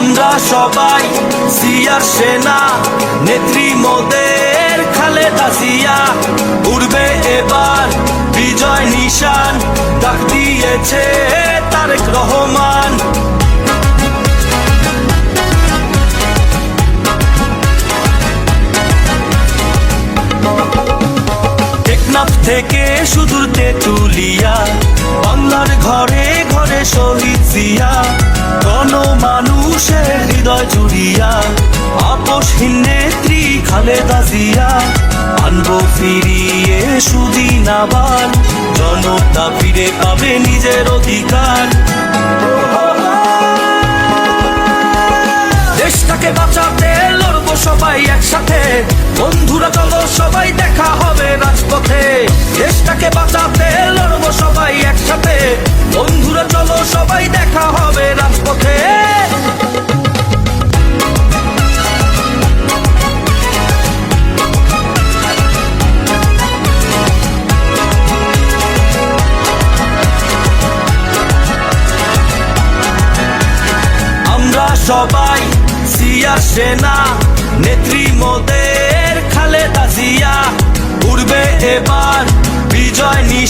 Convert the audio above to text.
আমরা সবাই জিয়ার সেনা, নেত্রী মোদের খালেদা জিয়া। উড়বে এবার বিজয় নিশান, ডাক দিয়েছে তারেক রহমান। টেকনাফ থেকে সুদূর তেঁতুলিয়া, বাংলার ঘরে ঘরে শহীদ জিয়া। গণমানুষের হৃদয় জুড়িয়া, আপসহীন নেত্রী খালেদা জিয়া। আনবো ফিরিয়ে সুদিন আবার, জনতা ফিরে পাবে নিজের অধিকার। দেশটাকে বাঁচাতে লড়বো সবাই একসাথে, বন্ধুরা চলো সবাই দেখা হবে রাজপথে। দেশটাকে বাঁচাতে লড়বো সবাই একসাথে, বন্ধুরা চলো সবাই দেখা হবে রাজপথে। আমরা সবাই জিয়ার সেনা, নেত্রী মোদের খালেদা জিয়া। উড়বে এবার বিজয় নিশান।